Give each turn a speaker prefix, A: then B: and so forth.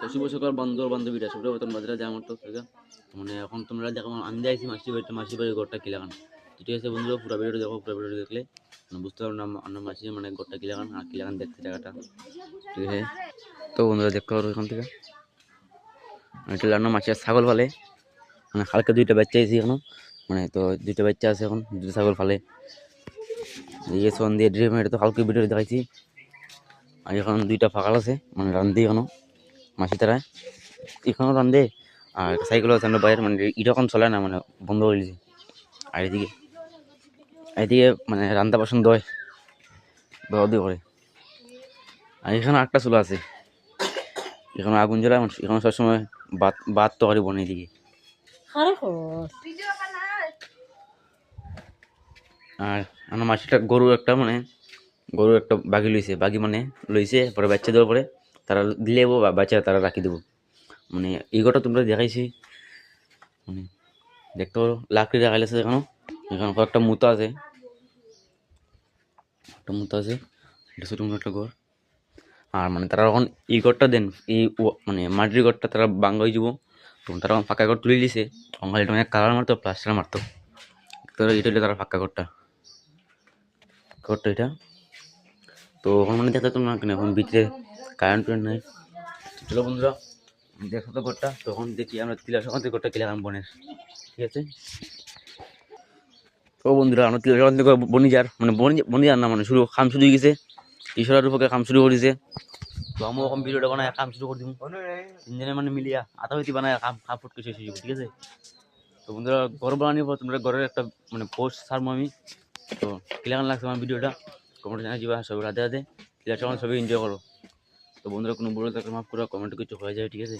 A: তো শুভ সকাল বন্ধু বান্ধবীরা সুপ্রভাতন বাজারে যা আমার তো মানে এখন তোমরা দেখো আমি যাইছি মাসির বাড়ির ঘরটা কি লাগান। ঠিক আছে বন্ধুরা, পুরো ভিডিওটা দেখো। পুরো ভিডিওটা দেখলে মানে বুঝতে পারবো না আমার মাসি মানে ঘরটা কি লাগান আর কি লাগান দেখতে জায়গাটা। ঠিক আছে, তো বন্ধুরা দেখতে পারো এখান থেকে এটা লাগানো মাসি ছাগল ফালে, মানে কালকে দুইটা বাচ্চা আছে এখনো, মানে তো দুইটা বাচ্চা আছে এখন, দুটো ছাগল ফালে। এই সোন দিয়ে ড্রিম এটা তো কালকে ভিডিও দেখাইছি। আর এখন দুইটা ফাঁকাল আছে মানে রান্ধি এখনো মাসি তারা এখনো রান্ধে। আর সাইকেল আছে আমরা বাইরের, মানে এটা এখন চলে না, মানে বন্ধ হয়ে গেছে। আর এদিকে মানে রান্না পছন্দ হয় দৌড়ি করে। আর এখানে একটা চুলা আছে, এখানে আগুন জ্বলায়, এখানে সবসময় ভাত তরকারি বনে এদিকে। আর আমার মাসিটা গরু একটা বাগি লইছে পরে বাচ্চা দেওয়ার পরে তারা দিলে বা বাচ্চা তারা রাখি দেবো। মানে এইগোটা তোমরা দেখাইছি, মানে দেখতে পারো লাকড়ি রাখাইছে এখানে কয়েকটা মুতা আছে, এটা ছোট একটা ঘর। আর মানে তারা যখন এই ঘরটা দেন মানে মাটির ঘরটা তারা বাঙ্গা হয়ে যাব, তখন তারা ফাঁকা ঘর তুলে দিছে, এটা মানে কালার মারতো প্লাস্টার মারতো। তো এটা হলো তারা ফাঁকা ঘরটা এটা। তো এখন মানে দেখতে তোমরা কেন এখন ভিতরে কারেন্ট নাই। চলো বন্ধুরা দেখো তো ঘরটা, তখন দেখি আমরা তিলার সকাল থেকে ঘরটা কিলাম বনের। ঠিক আছে, তো বন্ধুরা আমরা তিলার সকাল থেকে বনিজার মানে বনিজার না, মানে শুরু কাম শুরু হয়ে গেছে, ঈশ্বরের রূপকে কাম শুরু করেছে। তো আমি ওরকম ভিডিওটা বানায় কাম শুরু করে দিব, তিনজনে মানে মিলিয়া আতা হইতে বানায় কাম ফুটকে শেষ হয়ে যাবো। ঠিক আছে, তো বন্ধুরা ঘর বানানোর পর তোমরা ঘরের একটা মানে পোস্ট ছাড়বো আমি। তো কিলাকান লাগছে আমার ভিডিওটা কমেন্ট জানা যাবা, সবাই রাধে রাধে, তিলার সকাল সবাই এনজয় করো। তো বন্ধুরা কোনো বলে থাকলে মাফ করো, কমেন্টে কিছু হয়ে যায়। ঠিক আছে।